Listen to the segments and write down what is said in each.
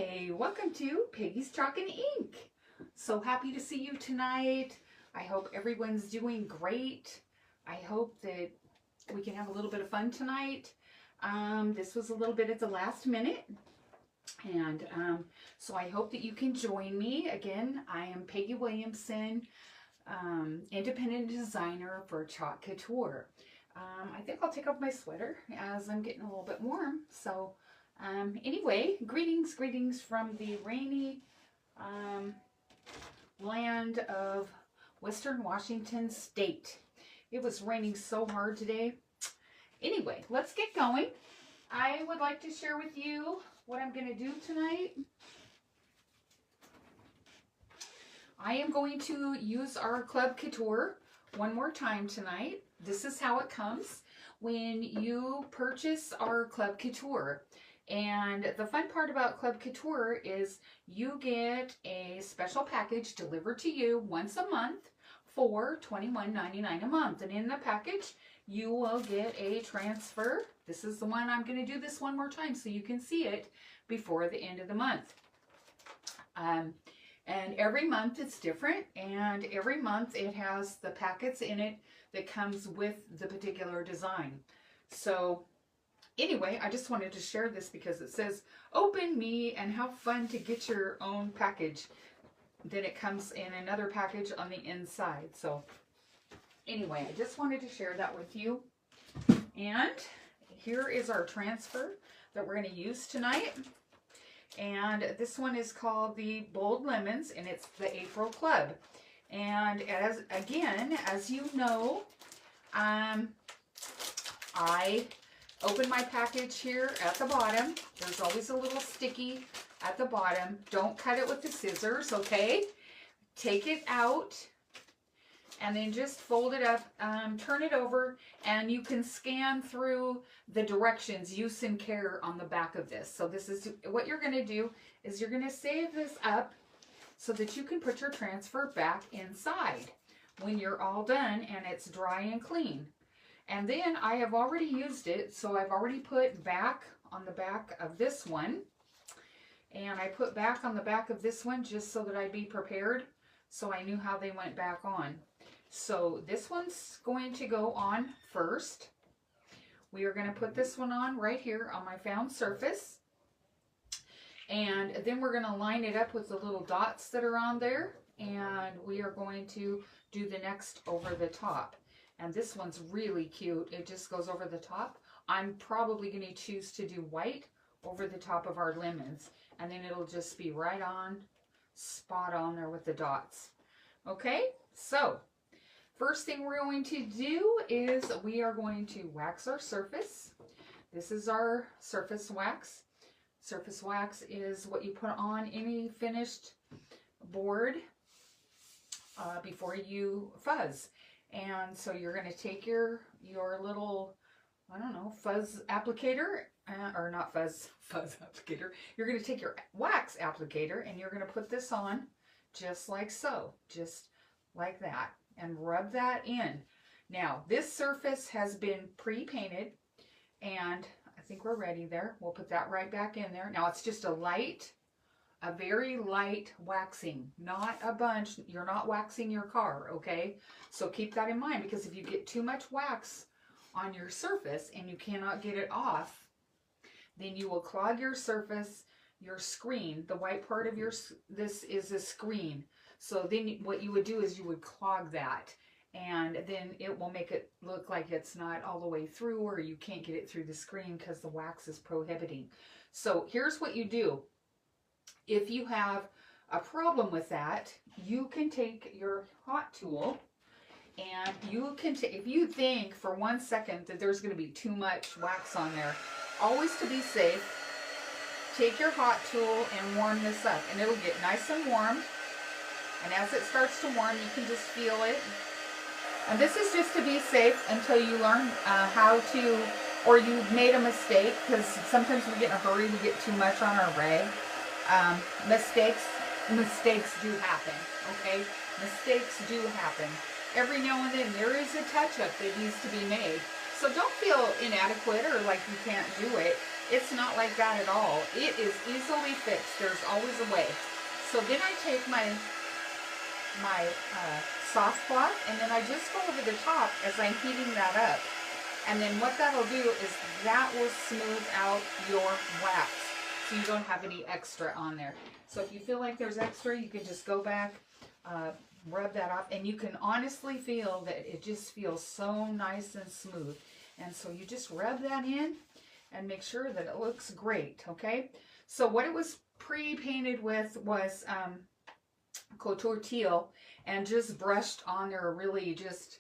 Hi, welcome to Peggies Chalk Ink. So happy to see you tonight. I hope everyone's doing great. I hope that we can have a little bit of fun tonight. This was a little bit at the last minute. And so I hope that you can join me. Again, I am Peggy Williamson, independent designer for Chalk Couture. I think I'll take off my sweater as I'm getting a little bit warm. So anyway, greetings from the rainy land of Western Washington State. It was raining so hard today. Anyway, let's get going. I would like to share with you what I'm going to do tonight. I am going to use our Club Couture one more time tonight. This is how it comes when you purchase our Club Couture. And the fun part about Club Couture is you get a special package delivered to you once a month for $21.99 a month. And in the package, you will get a transfer. This is the one. I'm going to do this one more time so you can see it before the end of the month. And every month it's different, and every month it has the packets in it that comes with the particular design. So anyway, I just wanted to share this because it says, open me and have fun to get your own package. Then it comes in another package on the inside. So anyway, I just wanted to share that with you. And here is our transfer that we're going to use tonight. And this one is called the Bold Lemons, and it's the April Club. And as you know, I open my package here at the bottom. There's always a little sticky at the bottom. Don't cut it with the scissors, okay? Take it out and then just fold it up, turn it over, and you can scan through the directions, use and care on the back of this. So this is what you're going to do, is you're going to save this up so that you can put your transfer back inside when you're all done and it's dry and clean. And then I have already used it, so I've already put back on the back of this one. And I put back on the back of this one just so that I'd be prepared, so I knew how they went back on. So this one's going to go on first. We are going to put this one on right here on my found surface. And then we're going to line it up with the little dots that are on there. And we are going to do the next over the top. And this one's really cute. It just goes over the top. I'm probably going to choose to do white over the top of our lemons. And then it'll just be right on, spot on there with the dots. Okay, so first thing we're going to do is we are going to wax our surface. This is our surface wax. Surface wax is what you put on any finished board before you fuzz. And so you're going to take your little, I don't know, fuzz applicator, or not fuzz applicator. You're going to take your wax applicator and you're going to put this on just like so, just like that, and rub that in. Now, this surface has been pre-painted, and I think we're ready there. We'll put that right back in there. Now, it's just a very light waxing, not a bunch. You're not waxing your car, okay? So keep that in mind, because if you get too much wax on your surface and you cannot get it off, then you will clog your surface, your screen. The white part of this is a screen. So then what you would do is you would clog that, and then it will make it look like it's not all the way through, or you can't get it through the screen because the wax is prohibiting. So here's what you do. If you have a problem with that, you can take your hot tool, and you can if you think for 1 second that there's going to be too much wax on there, always to be safe, take your hot tool and warm this up, and it'll get nice and warm. And as it starts to warm, you can just feel it. And this is just to be safe until you learn how to, or you've made a mistake, because sometimes we get in a hurry, we get too much on our rag. Mistakes do happen, okay? Mistakes do happen. Every now and then there is a touch-up that needs to be made. So don't feel inadequate or like you can't do it. It's not like that at all. It is easily fixed. There's always a way. So then I take my soft cloth, and then I just go over the top as I'm heating that up. And then what that'll do is that will smooth out your wax, so you don't have any extra on there. So if you feel like there's extra, you can just go back, rub that off, and you can honestly feel that it just feels so nice and smooth. And so you just rub that in and make sure that it looks great, okay? So what it was pre-painted with was Couture Teal, and just brushed on there really just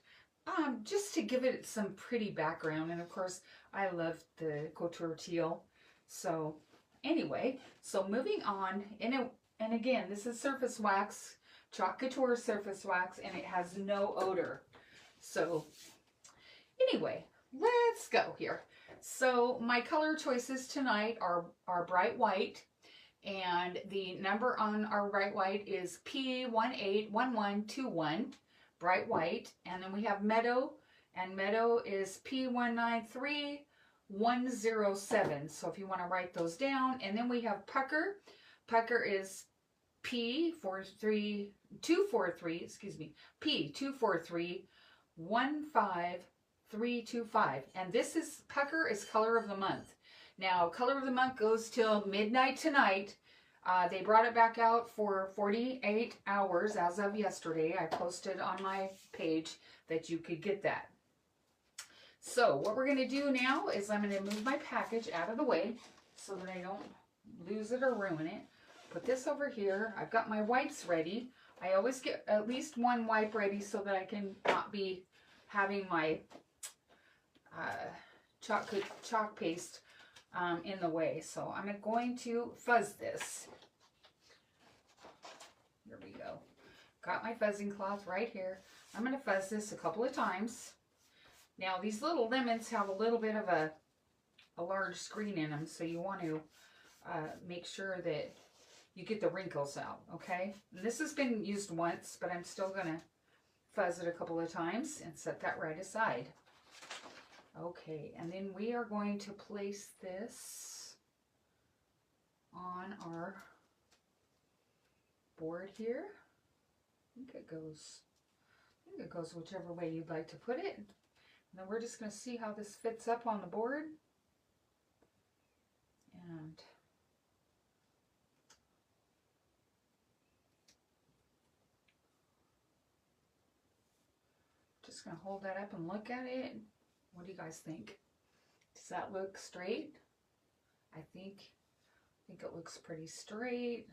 to give it some pretty background. And of course, I love the Couture Teal. So anyway, so moving on, and again, this is surface wax, Chalk Couture surface wax, and it has no odor. So anyway, let's go here. So my color choices tonight are bright white, and the number on our bright white is P181121, bright white. And then we have meadow, and meadow is P193107. So if you want to write those down. And then we have pucker. Pucker is P243, excuse me, P24315325. And this is, pucker is color of the month. Now, color of the month goes till midnight tonight. They brought it back out for 48 hours as of yesterday. I posted on my page that you could get that. So what we're going to do now is I'm going to move my package out of the way so that I don't lose it or ruin it. Put this over here. I've got my wipes ready. I always get at least one wipe ready so that I can not be having my chalk paste in the way. So I'm going to fuzz this. Here we go. Got my fuzzing cloth right here. I'm going to fuzz this a couple of times. Now these little lemons have a little bit of a large screen in them, so you want to make sure that you get the wrinkles out, okay? And this has been used once, but I'm still going to fuzz it a couple of times and set that right aside. Okay, and then we are going to place this on our board here. I think it goes whichever way you'd like to put it. And then we're just going to see how this fits up on the board. And just going to hold that up and look at it. What do you guys think? Does that look straight? I think it looks pretty straight.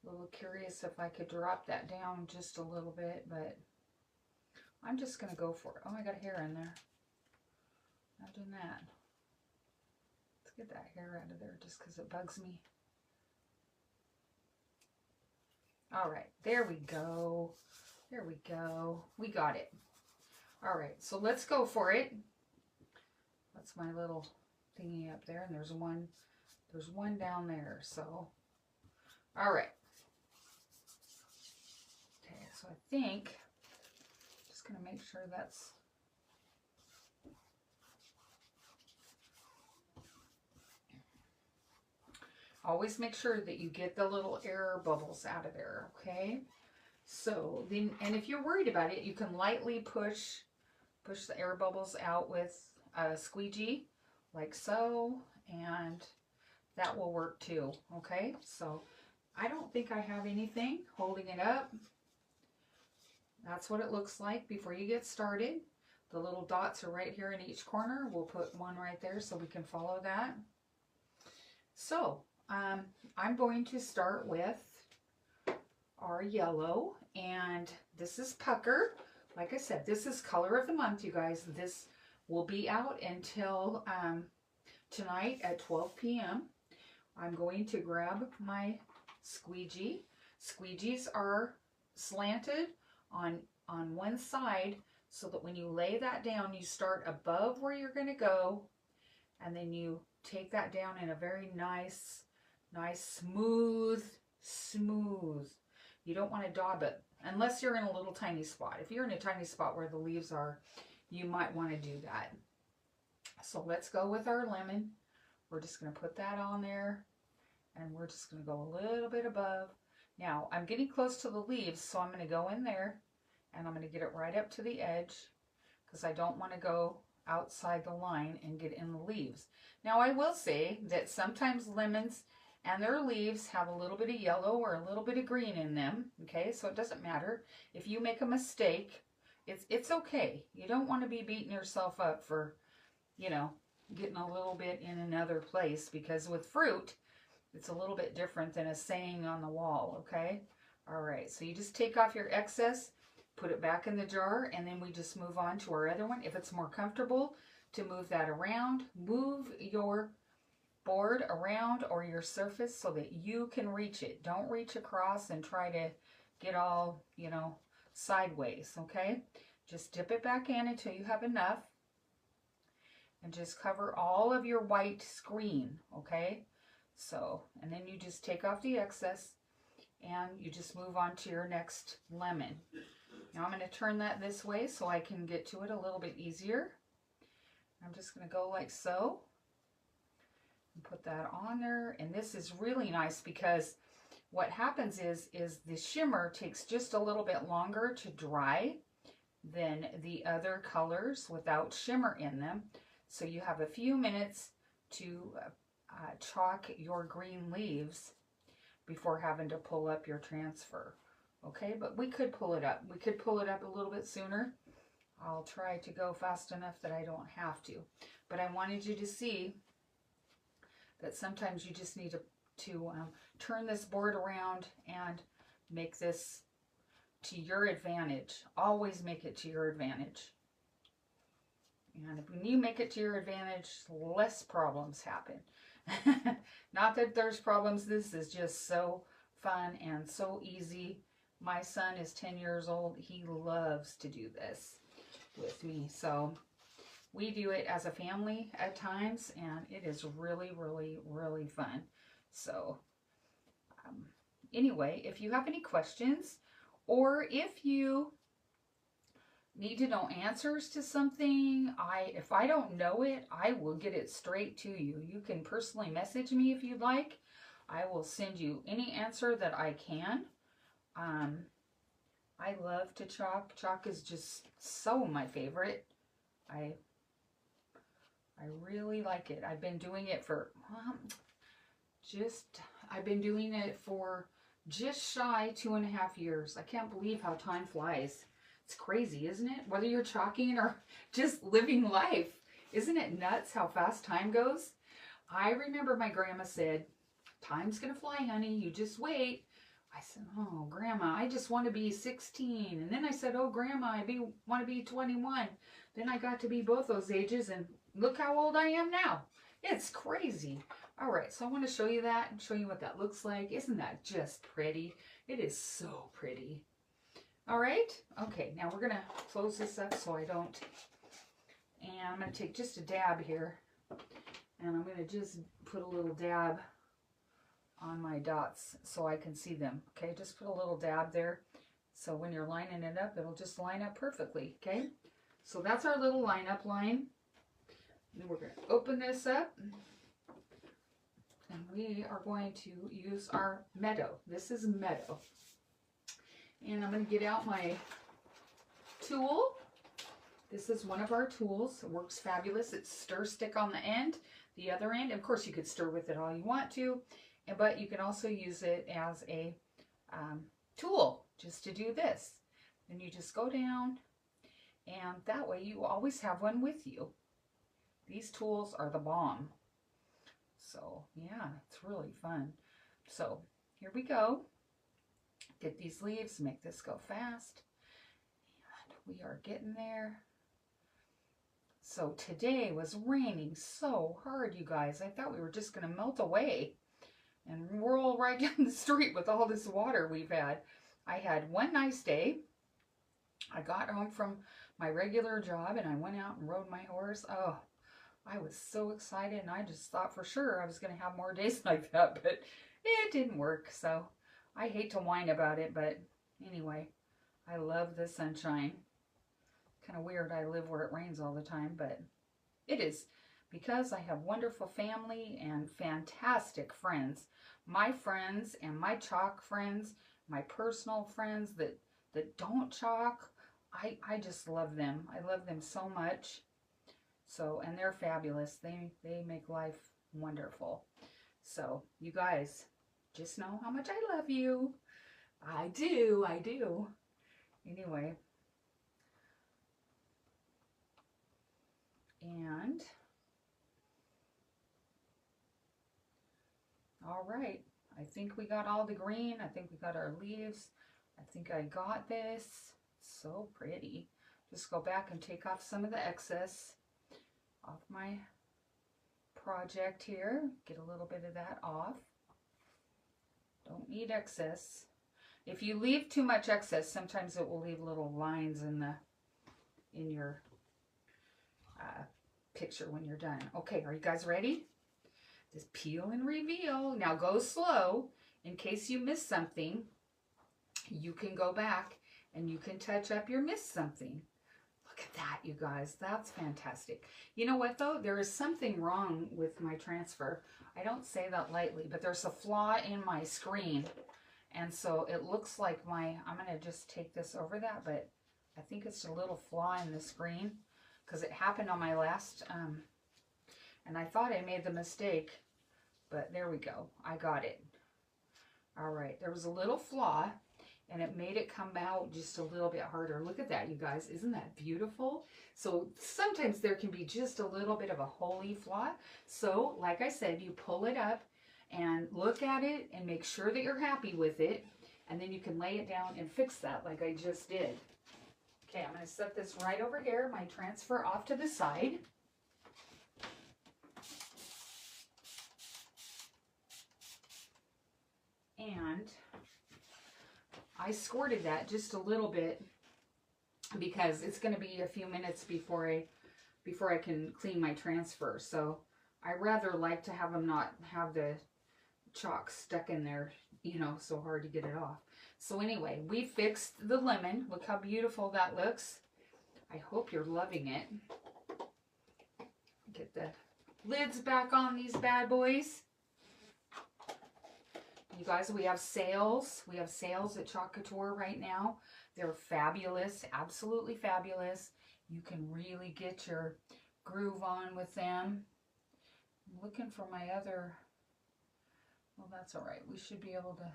A little curious if I could drop that down just a little bit, but I'm just going to go for it. Oh, I got hair in there. Imagine that. Let's get that hair out of there just because it bugs me. All right, there we go. There we go. We got it. All right, so let's go for it. That's my little thingy up there, and there's one down there. So, all right. Okay, so I think just gonna make sure that's always make sure that you get the little air bubbles out of there. Okay. So then, and if you're worried about it, you can lightly push the air bubbles out with a squeegee, like so, and that will work too. Okay, so I don't think I have anything holding it up. That's what it looks like before you get started. The little dots are right here in each corner. We'll put one right there so we can follow that. So I'm going to start with our yellow, and this is pucker. Like I said, this is color of the month, you guys. This will be out until tonight at 12 p.m. I'm going to grab my squeegee. Squeegees are slanted on one side so that when you lay that down, you start above where you're going to go, and then you take that down in a very nice, smooth. You don't want to daub it unless you're in a little tiny spot. If you're in a tiny spot where the leaves are, you might want to do that. So let's go with our lemon We're just going to put that on there, and we're just going to go a little bit above. Now, I'm getting close to the leaves, so I'm going to go in there, and I'm going to get it right up to the edge, because I don't want to go outside the line and get in the leaves. Now, I will say that sometimes lemons and their leaves have a little bit of yellow or a little bit of green in them, okay? So it doesn't matter. If you make a mistake, it's okay. You don't want to be beating yourself up for, you know, getting a little bit in another place, because with fruit, it's a little bit different than a saying on the wall, okay? All right, so you just take off your excess, put it back in the jar, and then we just move on to our other one. If it's more comfortable to move that around, move your board around or your surface so that you can reach it. Don't reach across and try to get all, you know, sideways, okay? Just dip it back in until you have enough, and just cover all of your white screen, okay? So, and then you just take off the excess, and you just move on to your next lemon. Now I'm going to turn that this way so I can get to it a little bit easier. I'm just going to go like so, and put that on there. And this is really nice, because what happens is the shimmer takes just a little bit longer to dry than the other colors without shimmer in them. So you have a few minutes to chalk your green leaves before having to pull up your transfer. Okay, but we could pull it up. We could pull it up a little bit sooner. I'll try to go fast enough that I don't have to. But I wanted you to see that sometimes you just need to turn this board around and make this to your advantage. Always make it to your advantage. And when you make it to your advantage, less problems happen. Not that there's problems. This is just so fun and so easy. My son is 10 years old. He loves to do this with me. So we do it as a family at times, and it is really, really, really fun. So anyway, if you have any questions, or if you need to know answers to something, if I don't know it, I will get it straight to you. You can personally message me if you'd like. I will send you any answer that I can. I love to chalk. Chalk is just so my favorite. I really like it. I've been doing it for just shy 2.5 years. I can't believe how time flies. It's crazy, isn't it? Whether you're chalking or just living life. Isn't it nuts how fast time goes? I remember my grandma said, "Time's gonna fly, honey. You just wait." I said, "Oh, Grandma, I just want to be 16. And then I said, "Oh, Grandma, I want to be 21. Then I got to be both those ages, and look how old I am now. It's crazy. All right, so I want to show you that and show you what that looks like. Isn't that just pretty? It is so pretty. All right, okay, now we're going to close this up so I don't, and I'm going to take just a dab here, and I'm going to just put a little dab on my dots so I can see them, okay? Just put a little dab there, so when you're lining it up, it'll just line up perfectly, okay? So that's our little lineup line. Then we're going to open this up, and we are going to use our Meadow. This is Meadow. And I'm going to get out my tool. This is one of our tools. It works fabulous. It's stir stick on the end, the other end. Of course, you could stir with it all you want to, but you can also use it as a tool just to do this. And you just go down, and that way you always have one with you. These tools are the bomb. So yeah, it's really fun. So here we go. Get these leaves, make this go fast. And we are getting there. So today was raining so hard, you guys. I thought we were just going to melt away and roll right down the street with all this water we've had. I had one nice day. I got home from my regular job and I went out and rode my horse. Oh, I was so excited, and I just thought for sure I was going to have more days like that, but it didn't work. So I hate to whine about it, but anyway, I love the sunshine. Kind of weird I live where it rains all the time, but it is. because I have wonderful family and fantastic friends. My friends and my chalk friends, my personal friends that don't chalk, I just love them. I love them so much. So, and they're fabulous. They make life wonderful. So, you guys, just know how much I love you. I do. Anyway. And, all right. I think we got all the green. I think we got our leaves. I think I got this. So pretty. Just go back and take off some of the excess off my project here. Get a little bit of that off. Don't need excess. If you leave too much excess, sometimes it will leave little lines in your picture when you're done. Okay, are you guys ready? Just peel and reveal. Now go slow. In case you missed something, you can go back and you can touch up your missed something. Look at that, you guys. That's fantastic. You know what, though? There is something wrong with my transfer. I don't say that lightly, but there's a flaw in my screen. And so it looks like I'm going to just take this over that, but I think it's a little flaw in the screen because it happened on my last, and I thought I made the mistake, but there we go. I got it. All right. There was a little flaw, and it made it come out just a little bit harder. Look at that, you guys. Isn't that beautiful? So sometimes there can be just a little bit of a holy flaw. So like I said, you pull it up and look at it and make sure that you're happy with it. And then you can lay it down and fix that like I just did. Okay, I'm going to set this right over here, my transfer off to the side. And I squirted that just a little bit because it's going to be a few minutes before I can clean my transfer. So I rather like to have them not have the chalk stuck in there, you know, so hard to get it off. So anyway, we fixed the lemon. Look how beautiful that looks. I hope you're loving it. Get the lids back on these bad boys. You guys, we have sales. We have sales at Chalk Couture right now. They're fabulous, absolutely fabulous. You can really get your groove on with them. I'm looking for my other, well, that's all right. We should be able to,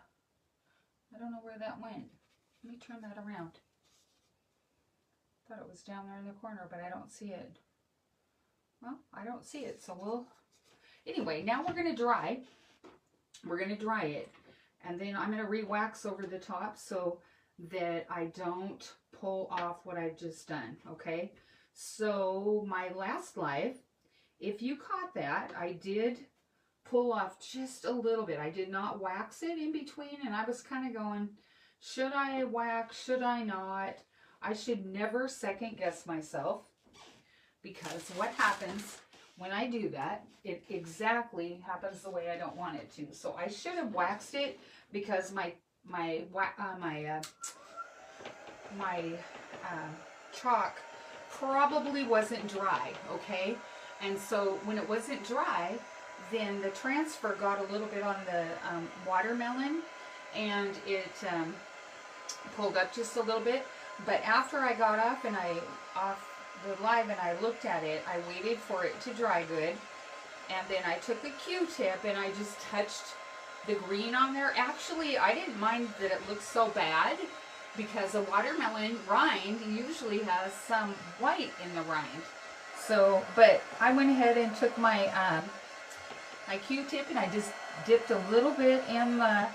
I don't know where that went. Let me turn that around. Thought it was down there in the corner, but I don't see it. Well, I don't see it, so we'll, anyway, now we're going to dry. We're going to dry it, and then I'm going to re-wax over the top so that I don't pull off what I've just done, okay? So my last life, if you caught that, I did pull off just a little bit. I did not wax it in between, and I was kind of going, should I wax, should I not? I should never second guess myself, because what happens when I do that, it exactly happens the way I don't want it to. So I should have waxed it because my chalk probably wasn't dry, okay? And so when it wasn't dry, then the transfer got a little bit on the watermelon, and it pulled up just a little bit. But after I got off the live and I looked at it, I waited for it to dry good, and then I took a Q-tip and I just touched the green on there. Actually, I didn't mind that it looked so bad, because a watermelon rind usually has some white in the rind. So, but I went ahead and took my my Q-tip and I just dipped a little bit in the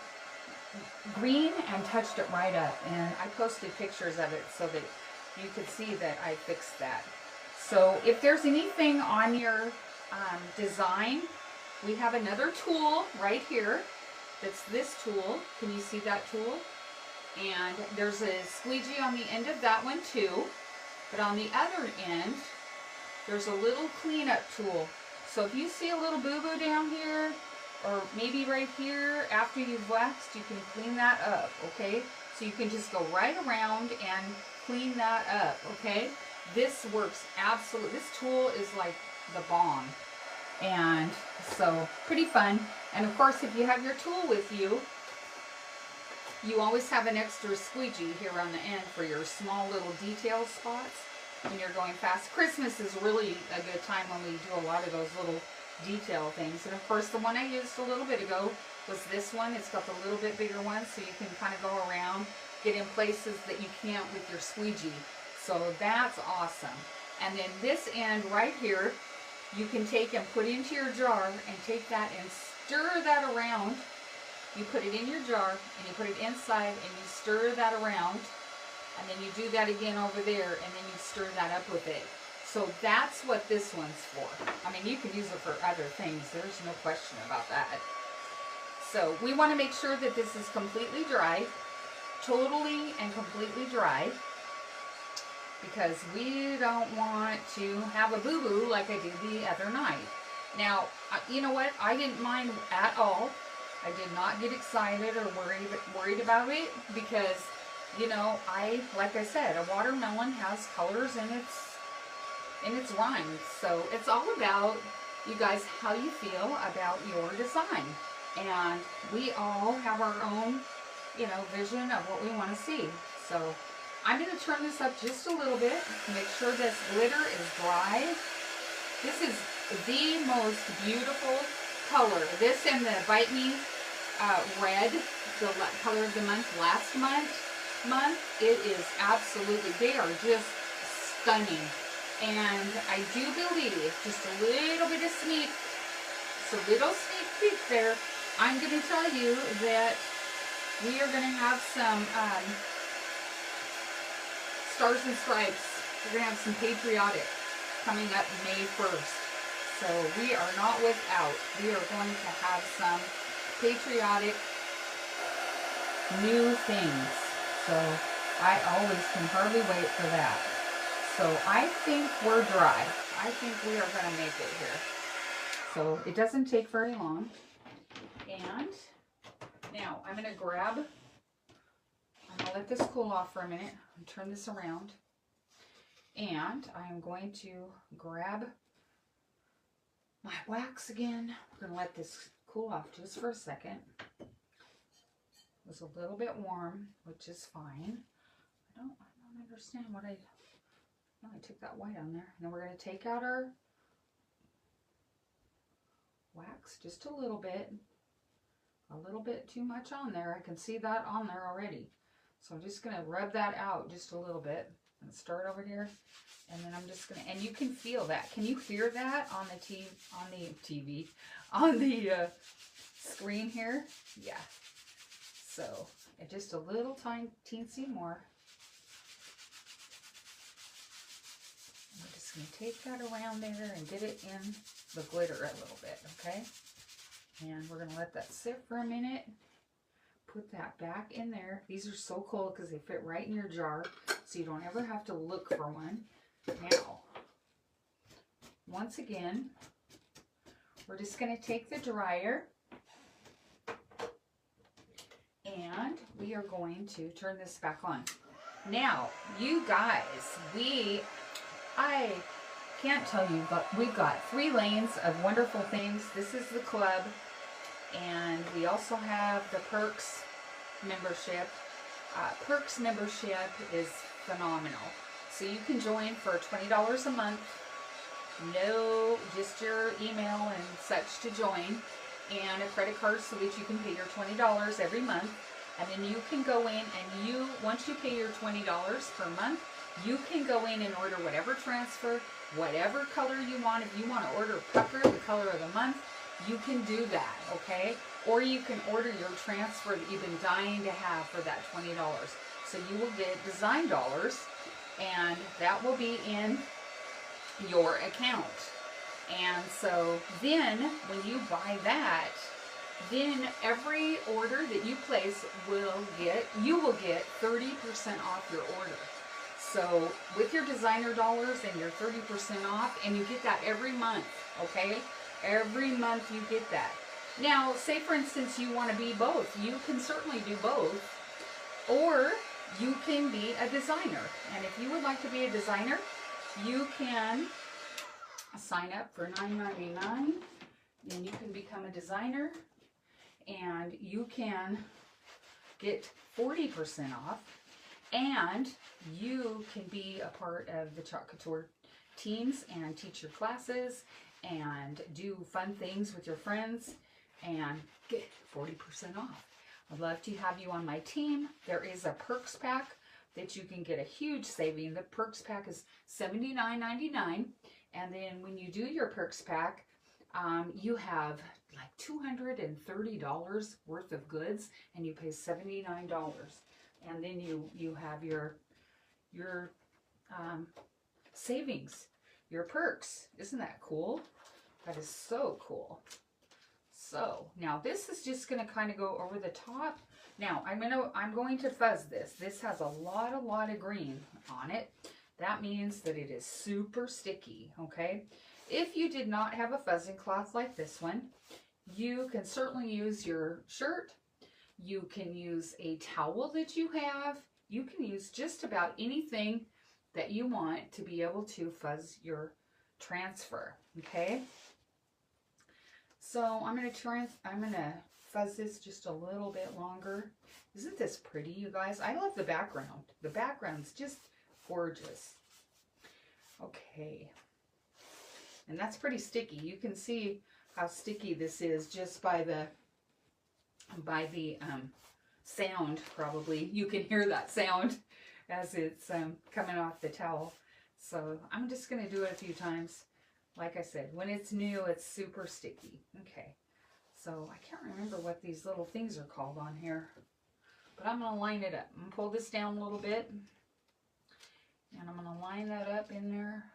green and touched it right up, and I posted pictures of it so that you could see that I fixed that. So if there's anything on your design, we have another tool right here. That's this tool. Can you see that tool? And there's a squeegee on the end of that one too. But on the other end, there's a little cleanup tool. So if you see a little boo-boo down here, or maybe right here, after you've waxed, you can clean that up, okay? So you can just go right around and clean that up, okay? This works absolutely. This tool is like the bomb. And so pretty fun. And of course, if you have your tool with you, you always have an extra squeegee here on the end for your small little detail spots when you're going fast. Christmas is really a good time when we do a lot of those little detail things. And of course, the one I used a little bit ago was this one. It's got the little bit bigger one, so you can kind of go around, get in places that you can't with your squeegee. So that's awesome. And then this end right here, you can take and put into your jar and take that and stir that around. You put it in your jar and you put it inside and you stir that around, and then you do that again over there, and then you stir that up with it. So that's what this one's for. I mean, you can use it for other things. There's no question about that. So we want to make sure that this is completely dry, totally and completely dry, because we don't want to have a boo-boo like I did the other night. Now, you know what? I didn't mind at all. I did not get excited or worried about it, because, you know, like I said, a watermelon has colors in its rind. So it's all about, you guys, how you feel about your design. And we all have our own, you know, vision of what we want to see. So I'm going to turn this up just a little bit to make sure this glitter is dry. This is the most beautiful color. This and the Bite Me red, the color of the month last month, it is absolutely, they are just stunning. And I do believe, just a little bit of sneak peek there, I'm going to tell you that we are going to have some Stars and Stripes. We're going to have some Patriotic coming up May 1st. So we are not without. We are going to have some Patriotic new things. So I always can hardly wait for that. So I think we're dry. I think we are going to make it here. So it doesn't take very long. And now I'm going to grab, I'm going to let this cool off for a minute and turn this around. And I am going to grab my wax again. We're going to let this cool off just for a second. It was a little bit warm, which is fine. I don't understand what I took that white on there. And then we're going to take out our wax just a little bit too much on there. I can see that on there already. So I'm just going to rub that out just a little bit and start over here. And then I'm just going to, and you can feel that. Can you hear that on the screen here? Yeah. So just a little teensy more. I'm just going to take that around there and get it in the glitter a little bit, okay? And we're going to let that sit for a minute. Put that back in there. These are so cool because they fit right in your jar, so you don't ever have to look for one. Now, once again, we're just going to take the dryer and we are going to turn this back on. Now, you guys, I can't tell you, but we've got 3 lanes of wonderful things. This is the club, and we also have the Perks membership. Perks membership is phenomenal. So you can join for $20 a month. No, just your email and such to join, and a credit card so that you can pay your $20 every month. And then you can go in and once you pay your $20 per month, you can go in and order whatever transfer, whatever color you want. If you want to order Pucker, the color of the month, you can do that, okay? Or you can order your transfer that you've been dying to have for that $20. So you will get design dollars, and that will be in your account. And so then when you buy that, then every order that you place you will get 30% off your order. So with your designer dollars and your 30% off, and you get that every month, okay? Every month you get that. Now, say for instance you want to be both. You can certainly do both. Or you can be a designer. And if you would like to be a designer, you can sign up for $9.99 and you can become a designer, and you can get 40% off, and you can be a part of the Chalk Couture teams and teach your classes and do fun things with your friends and get 40% off. I'd love to have you on my team. There is a perks pack that you can get a huge saving. The perks pack is $79.99, and then when you do your perks pack, you have like $230 worth of goods, and you pay $79, and then you have your savings, your perks. Isn't that cool? That is so cool. So now this is just going to kind of go over the top. Now I'm going to fuzz this. This has a lot of green on it. That means that it is super sticky, okay? If you did not have a fuzzing cloth like this one, you can certainly use your shirt. You can use a towel that you have. You can use just about anything that you want to be able to fuzz your transfer, okay? So I'm gonna fuzz this just a little bit longer. Isn't this pretty, you guys? I love the background. The background's just gorgeous. Okay. And that's pretty sticky. You can see how sticky this is just by the sound, probably. You can hear that sound as it's coming off the towel. So I'm just going to do it a few times. Like I said, when it's new, it's super sticky. Okay. So I can't remember what these little things are called on here. But I'm going to line it up. I'm going to pull this down a little bit. And I'm going to line that up in there.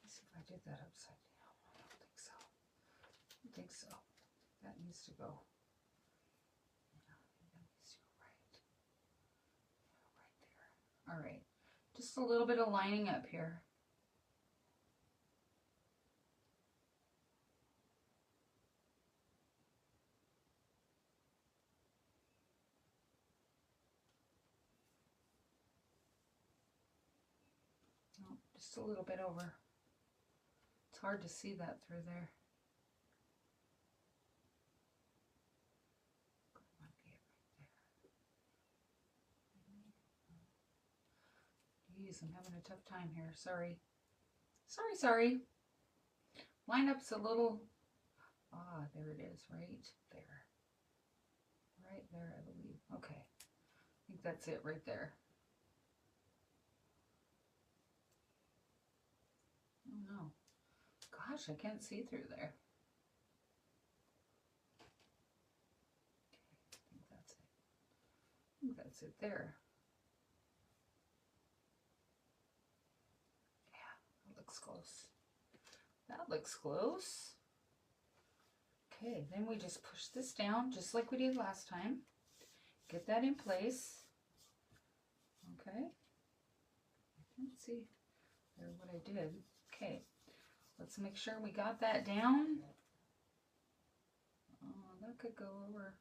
Let's see if I did that upside down. I don't think so. I don't think so. That needs to go. Yeah, that needs to go right. Yeah, right there. All right. Just a little bit of lining up here. Oh, just a little bit over. It's hard to see that through there. Geez, I'm having a tough time here. Sorry. Sorry. Line up's a little... Ah, there it is, right there. Right there, I believe. Okay. I think that's it right there. Oh no. Gosh, I can't see through there. Okay, I think that's it. I think that's it there. Yeah, that looks close. That looks close. Okay, then we just push this down just like we did last time. Get that in place. Okay. I can't see there what I did. Okay, let's make sure we got that down. Oh, that could go over.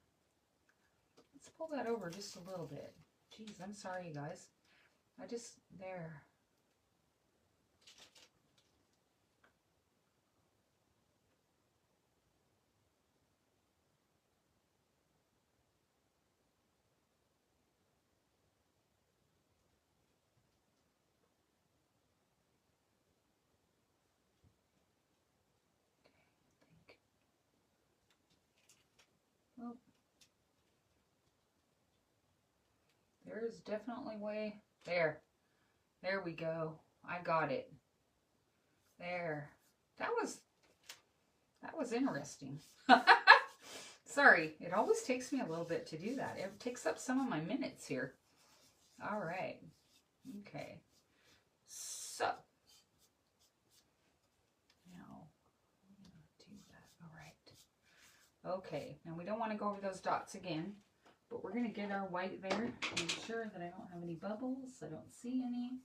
Let's pull that over just a little bit. Geez, I'm sorry, you guys. There. Oh. There is definitely way. There we go. I got it. There. That was interesting. Sorry, it always takes me a little bit to do that. It takes up some of my minutes here. All right. Okay. So, now, I'm going to do that. All right. Okay. Now, we don't want to go over those dots again, but we're going to get our white there. Make sure that I don't have any bubbles. I don't see any.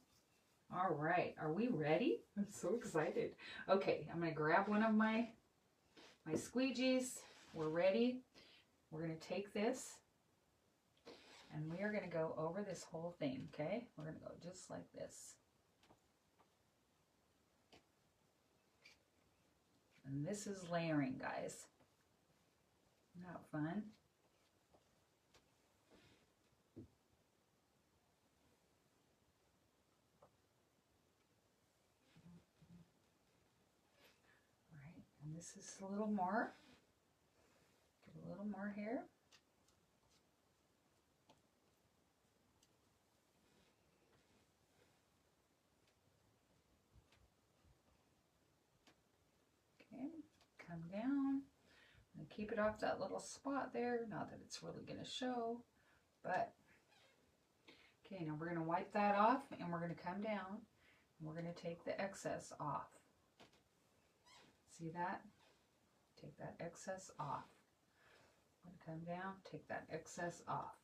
All right. Are we ready? I'm so excited. Okay. I'm going to grab one of my squeegees. We're ready. We're going to take this and we are going to go over this whole thing, okay? We're going to go just like this. And this is layering, guys. Isn't that fun? All right, and this is a little more. Get a little more here. Okay, come down and keep it off that little spot there. Not that it's really going to show, but okay, now we're going to wipe that off and we're going to come down and we're going to take the excess off. See that? Take that excess off. I'm going to come down, take that excess off.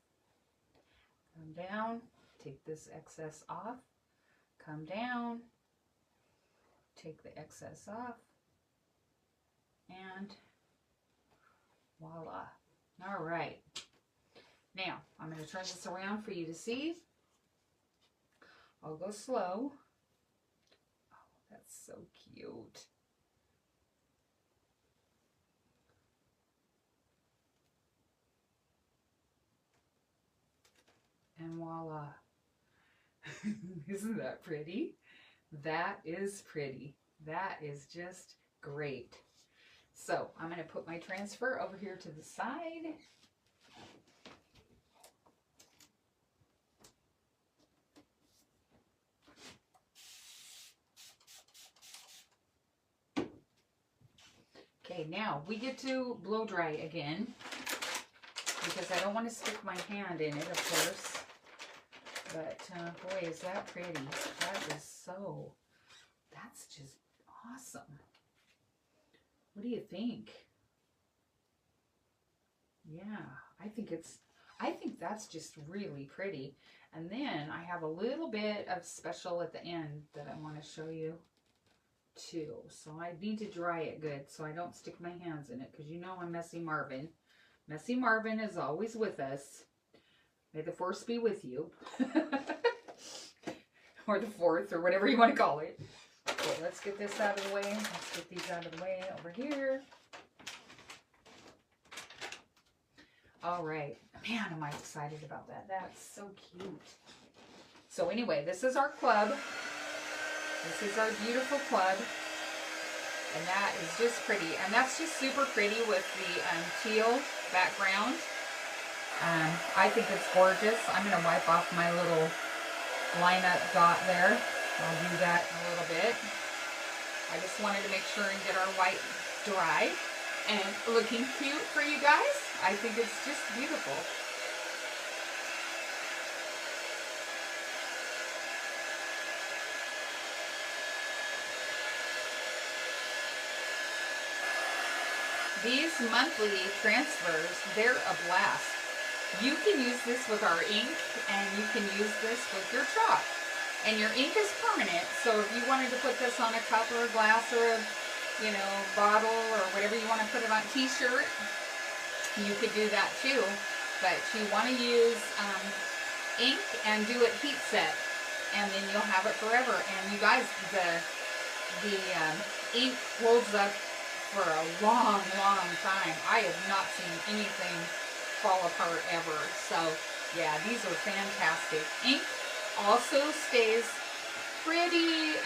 Come down, take this excess off. Come down, take the excess off. And voila. All right. Now, I'm going to turn this around for you to see. I'll go slow. Oh, that's so cute. And voila. Isn't that pretty? That is pretty. That is just great. So I'm going to put my transfer over here to the side. Okay, now we get to blow dry again because I don't want to stick my hand in it, of course. But boy, is that pretty. That is so, that's just awesome. What do you think? Yeah, I think that's just really pretty. And then I have a little bit of special at the end that I want to show you too. So I need to dry it good so I don't stick my hands in it because you know I'm Messy Marvin. Messy Marvin is always with us. May the force be with you. Or the fourth, or whatever you want to call it. Okay, let's get this out of the way. Let's get these out of the way over here. All right. Man, am I excited about that. That's so cute. So anyway, this is our club. This is our beautiful club. And that is just pretty. And that's just super pretty with the teal background. I think it's gorgeous. I'm going to wipe off my little lineup dot there. I'll do that in a little bit. I just wanted to make sure and get our white dry and looking cute for you guys. I think it's just beautiful. These monthly transfers, they're a blast. You can use this with our ink, and you can use this with your chalk. And your ink is permanent, so if you wanted to put this on a cup or a glass or a, you know, bottle or whatever you want to put it on, t-shirt, you could do that too. But you want to use ink and do it heat set, and then you'll have it forever. And you guys, the ink holds up for a long, long time. I have not seen anything fall apart ever. So yeah, these are fantastic. Ink also stays pretty,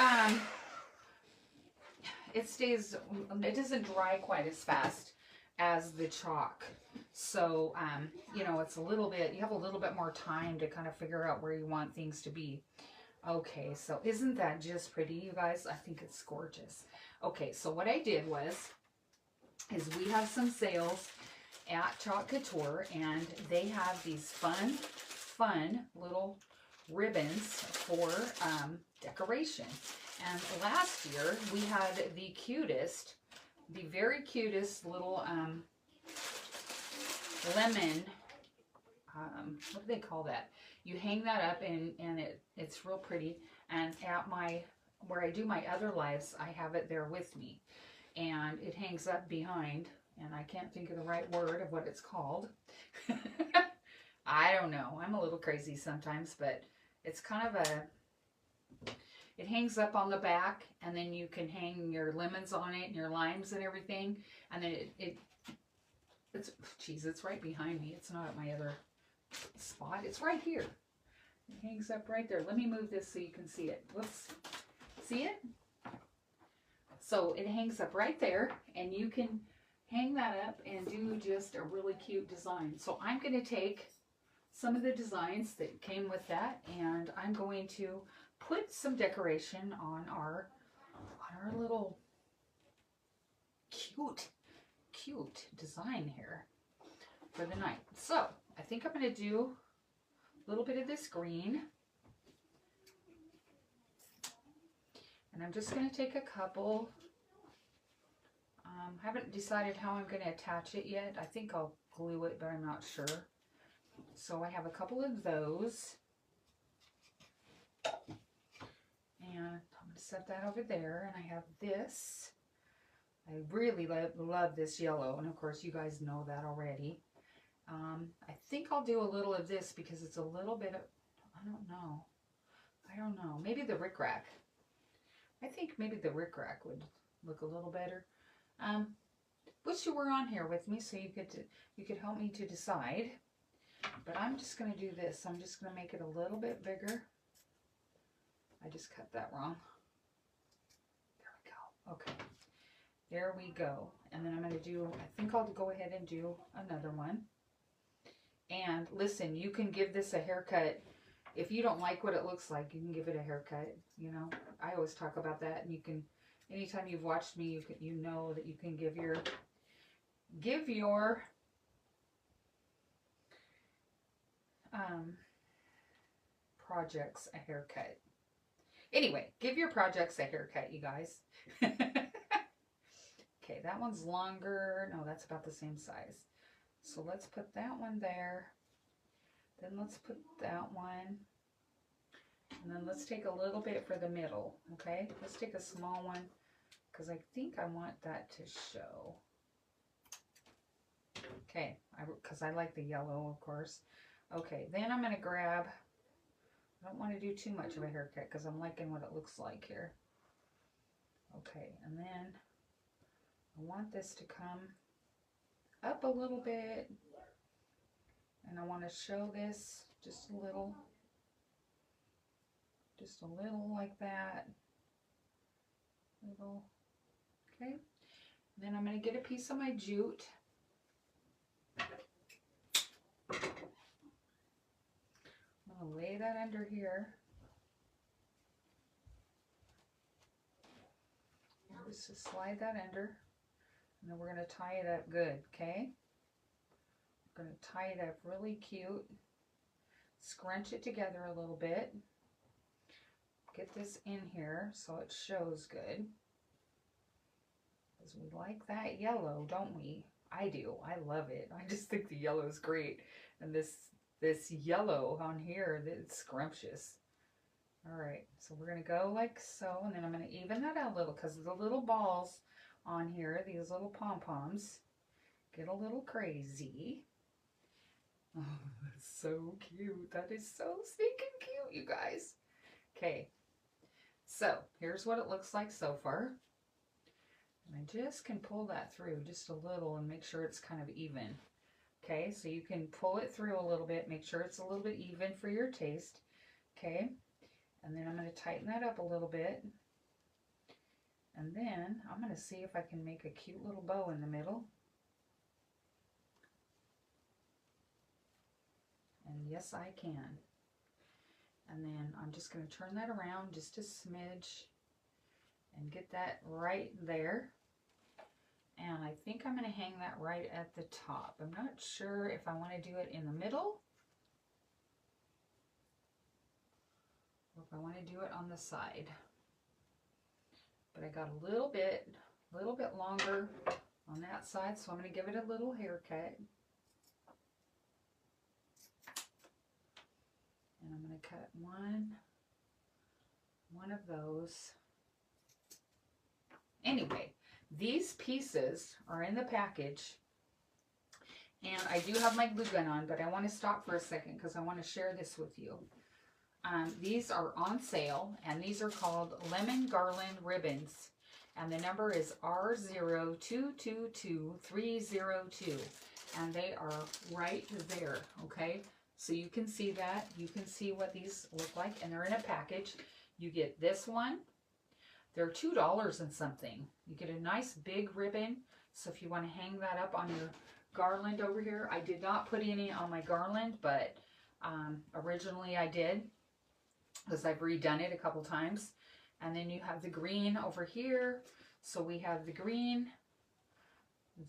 it doesn't dry quite as fast as the chalk. So, you know, it's a little bit, you have a little bit more time to kind of figure out where you want things to be. Okay, so isn't that just pretty, you guys? I think it's gorgeous. Okay, so what I did is we have some sales at Chalk Couture, and they have these fun little ribbons for decoration. And last year we had the very cutest little lemon, what do they call that? You hang that up and it's real pretty. And at where I do my other lives, I have it there with me. And it hangs up behind, and I can't think of the right word of what it's called. I don't know. I'm a little crazy sometimes, but it's kind of it hangs up on the back, and then you can hang your lemons on it and your limes and everything. And then it's right behind me. It's not at my other spot. It's right here. It hangs up right there. Let me move this so you can see it. Whoops. See it? So it hangs up right there, and you can hang that up and do just a really cute design. So I'm going to take some of the designs that came with that, and I'm going to put some decoration on our little cute design here for the night. So I think I'm going to do a little bit of this green. And I'm just going to take a couple. Haven't decided how I'm going to attach it yet. I think I'll glue it, but I'm not sure. So I have a couple of those. And I'm going to set that over there. And I have this. I really love this yellow. And of course, you guys know that already. I think I'll do a little of this because it's a little bit of, I don't know. Maybe the rickrack. I think maybe the rickrack would look a little better. Wish you were on here with me so you could help me to decide. But I'm just going to do this. I'm just going to make it a little bit bigger. I just cut that wrong. There we go. Okay. There we go. And then I'm going to do, I think I'll go ahead and do another one. And listen, you can give this a haircut. If you don't like what it looks like, you can give it a haircut. You know, I always talk about that, and you can, anytime you've watched me, you know that you can give your projects a haircut. Anyway, give your projects a haircut, you guys. Okay, that one's longer. No, that's about the same size. So let's put that one there. Then let's put that one. And then let's take a little bit for the middle, okay? Let's take a small one because I think I want that to show. Okay, because I like the yellow, of course. Okay, then I'm going to grab, I don't want to do too much of a haircut because I'm liking what it looks like here. Okay, and then I want this to come up a little bit. And I want to show this just a little like that. Little, okay. Then I'm going to get a piece of my jute. I'm going to lay that under here. And just slide that under. And then we're going to tie it up good, okay? We're going to tie it up really cute. Scrunch it together a little bit. Get this in here so it shows good. Because we like that yellow, don't we? I do. I love it. I just think the yellow is great. And this yellow on here, it's scrumptious. Alright, so we're going to go like so. And then I'm going to even that out a little because the little balls on here, these little pom-poms, get a little crazy. Oh, that's so cute. That is so stinking cute, you guys. Okay, so here's what it looks like so far. And I just can pull that through just a little and make sure it's kind of even. Okay, so you can pull it through a little bit, make sure it's a little bit even for your taste. Okay, and then I'm going to tighten that up a little bit. And then I'm going to see if I can make a cute little bow in the middle. And yes, I can. And then I'm just going to turn that around just a smidge and get that right there. And I think I'm going to hang that right at the top. I'm not sure if I want to do it in the middle or if I want to do it on the side. But I got a little bit longer on that side, so I'm going to give it a little haircut. And I'm going to cut one of those. Anyway, these pieces are in the package, and I do have my glue gun on, but I want to stop for a second because I want to share this with you. These are on sale, and these are called Lemon Garland Ribbons, and the number is R02222302, and they are right there, okay? So you can see that. You can see what these look like, and they're in a package. You get this one. They're $2 and something. You get a nice big ribbon, so if you want to hang that up on your garland over here. I did not put any on my garland, but originally I did, because I've redone it a couple times. And then you have the green over here. So we have the green,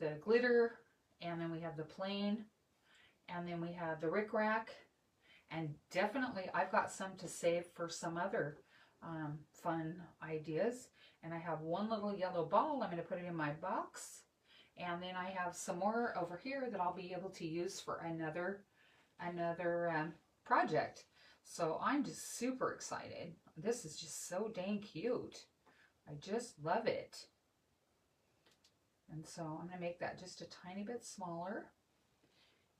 the glitter, and then we have the plain, and then we have the rickrack. And definitely I've got some to save for some other fun ideas. And I have one little yellow ball. I'm going to put it in my box. And then I have some more over here that I'll be able to use for another project. So I'm just super excited. This is just so dang cute. I just love it. And so I'm going to make that just a tiny bit smaller.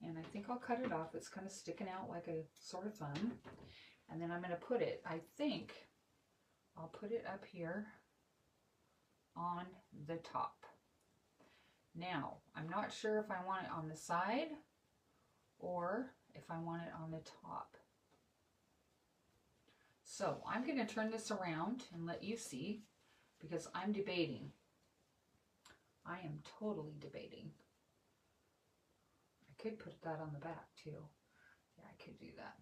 And I think I'll cut it off. It's kind of sticking out like a sort of thumb. And then I'm going to put it, I think I'll put it up here on the top. Now, I'm not sure if I want it on the side or if I want it on the top. So I'm going to turn this around and let you see, because I'm debating. I am totally debating. I could put that on the back too. Yeah, I could do that.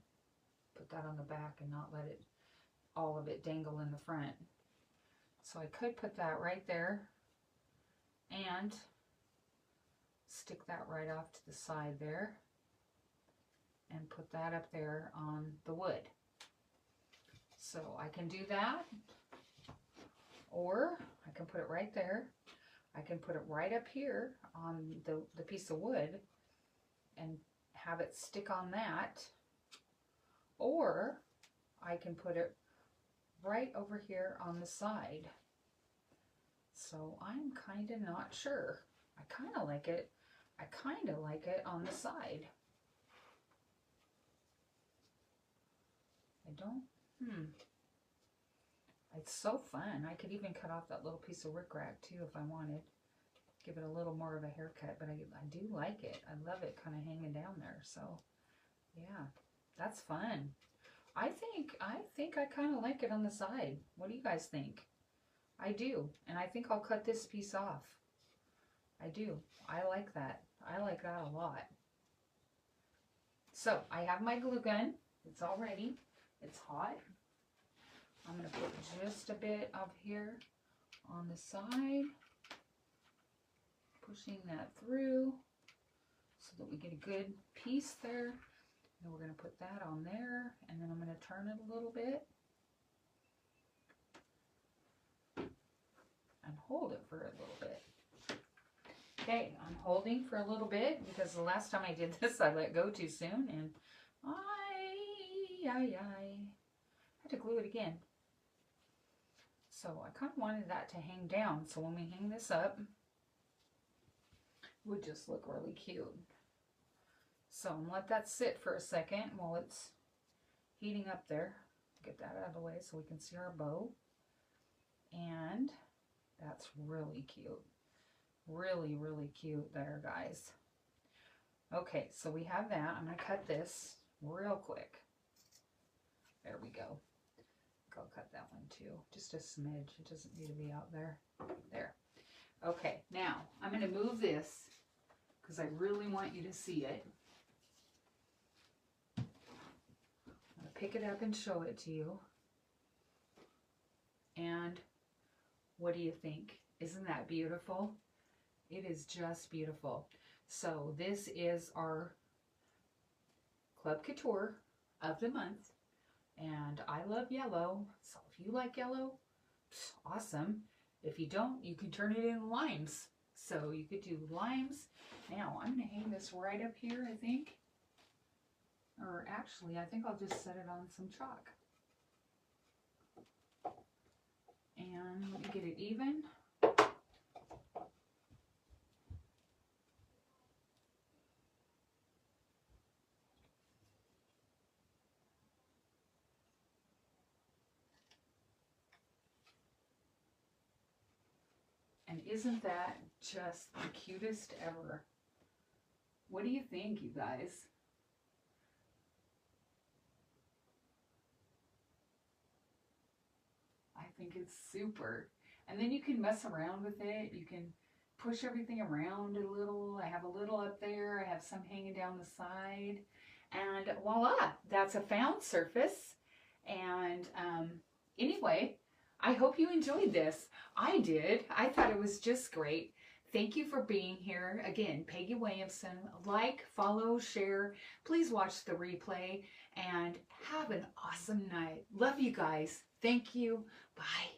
Put that on the back and not let it, all of it dangle in the front. So I could put that right there and stick that right off to the side there and put that up there on the wood. So I can do that, or I can put it right there. I can put it right up here on the piece of wood and have it stick on that, or I can put it right over here on the side. So I'm kind of not sure. I kind of like it. I kind of like it on the side. I don't, It's so fun. I could even cut off that little piece of rickrack too if I wanted. Give it a little more of a haircut, but I do like it. I love it kind of hanging down there. So yeah, that's fun. I think I kind of like it on the side. What do you guys think? I do. And I think I'll cut this piece off. I do. I like that. I like that a lot. So I have my glue gun. It's all ready. It's hot. I'm going to put just a bit of here on the side, pushing that through so that we get a good piece there. And we're going to put that on there, and then I'm going to turn it a little bit and hold it for a little bit. Okay, I'm holding for a little bit because the last time I did this I let go too soon, and I had to glue it again. So I kind of wanted that to hang down, so when we hang this up, it would just look really cute. So I'm gonna let that sit for a second while it's heating up there. Get that out of the way so we can see our bow. And that's really cute. Really, really cute there, guys. Okay, so we have that. I'm gonna cut this real quick. There we go. I'll cut that one too, just a smidge. It doesn't need to be out there. There. Okay, now I'm going to move this because I really want you to see it. I'm going to pick it up and show it to you. And what do you think? Isn't that beautiful? It is just beautiful. So this is our Club Couture of the month. And I love yellow. So if you like yellow, awesome. If you don't, you can turn it into limes. So you could do limes. Now I'm going to hang this right up here, I think. Or actually, I think I'll just set it on some chalk. And let me get it even. And isn't that just the cutest ever? What do you think, you guys? I think it's super. And then you can mess around with it. You can push everything around a little. I have a little up there. I have some hanging down the side. And voila, that's a found surface. And anyway, I hope you enjoyed this. I did. I thought it was just great. Thank you for being here. Again, Peggy Williamson. Like, follow, share. Please watch the replay and have an awesome night. Love you guys. Thank you. Bye.